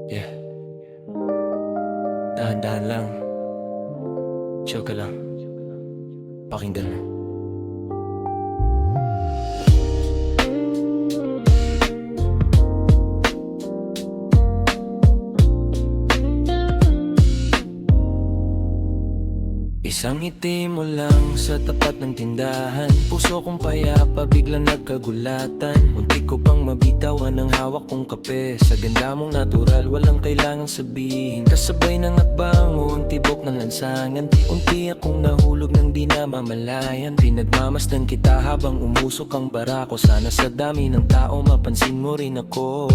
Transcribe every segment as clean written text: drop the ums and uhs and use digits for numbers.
Yeah, dahan-dahan lang. Chill ka lang. Pakinggan mo. Isang ngiti mo lang sa tapat ng tindahan. Puso kong payapa, biglang nagkagulatan. Muntik ko pang mabitawan ang hawak kong kape. Sa ganda mong natural, walang kailangang sabihin. Kasabay ng akbangon, tibok ng lansangan. Unti akong nahulog ng di namamalayan. Pinagmamasdan kita habang umusok ang barako. Sana sa dami ng tao mapansin mo rin ako.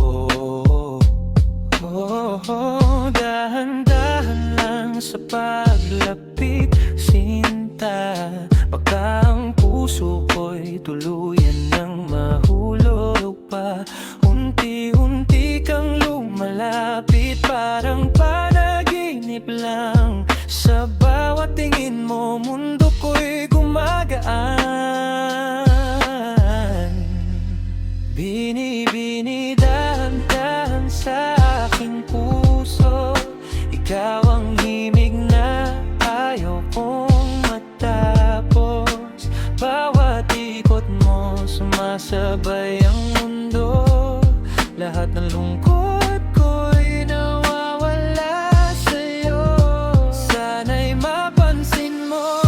Dahan-dahan lang sa paglapit, sinta. Baka ang puso ko'y tuluyan ng mahulog pa. Unti-unti kang lumalapit, parang panaginip lang. Sa bawat tingin mo, mundo ko'y gumagaan. Binibini dahan-dahan sa aking puso. Ikaw ang himig na ayaw kong matapos. Bawat ikot mo, sumasabay ang mundo. Lahat ng lungkot ko'y nawawala sa'yo. Sana'y mapansin mo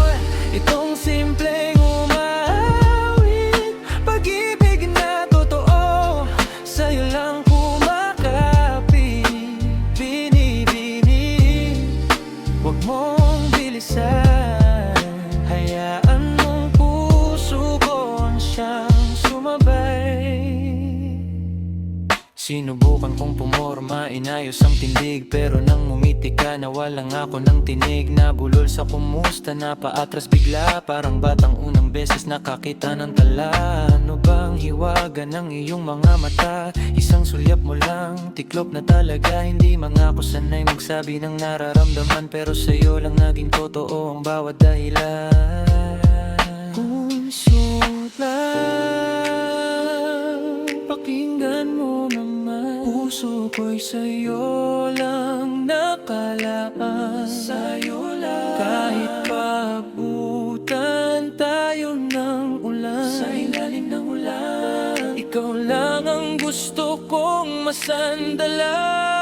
itong simpleng umawit. Pag-ibig na totoo, sa'yo lang kumakapit. Binibini, huwag mong bilisan. Hayaan mong puso ko ang siyang sumabay. Sinubukan kong pumorma, inayos ang tindig. Pero nang umiti ka, nawalang ako ng tinig. Nabulol sa kumusta, napaatras bigla. Parang batang unang beses nakakita ng tala. Ano bang hiwaga ng iyong mga mata? Isang sulyap mo lang, tiklop na talaga. Hindi mga ako sanay magsabi ng nararamdaman. Pero sa'yo lang naging totoo ang bawat dahilan. Puso lang, pakinggan mo naman. Puso ko'y sa'yo lang nakalaan. Sa'yo lang. Kahit paabutan tayo ng ulan, sa ilalim ng ulan, ikaw lang ang gusto kong masandalan.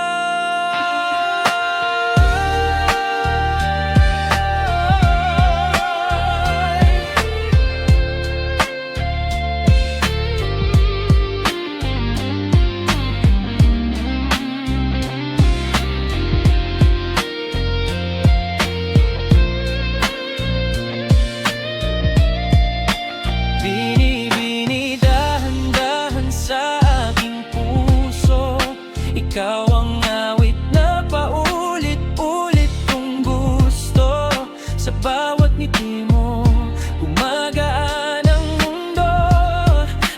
Binibini dahan-dahan sa aking puso. Ikaw ang awit na paulit-ulit kong gusto. Sa bawat ngiti mo, gumagaan ang mundo.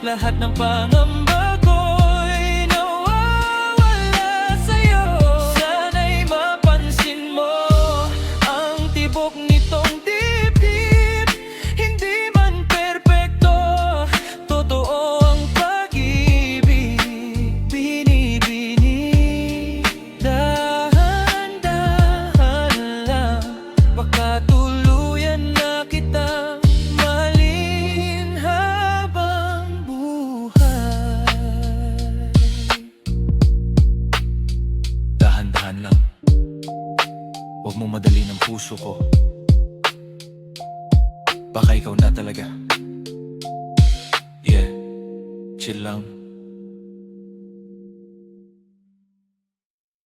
Lahat ng pangamba ko'y nawawala sa'yo. Sana'y mapansin mo ang tibok nitong dibdib. Hindi man perpekto, totoo ang pag-ibig. Binibini, dahan-dahan lang. Baka tuluyan na kitang mahalin habang buhay. Dahan-dahan lang, huwag mo madali ng puso ko. Baka ikaw na talaga. Yeah, chill lang.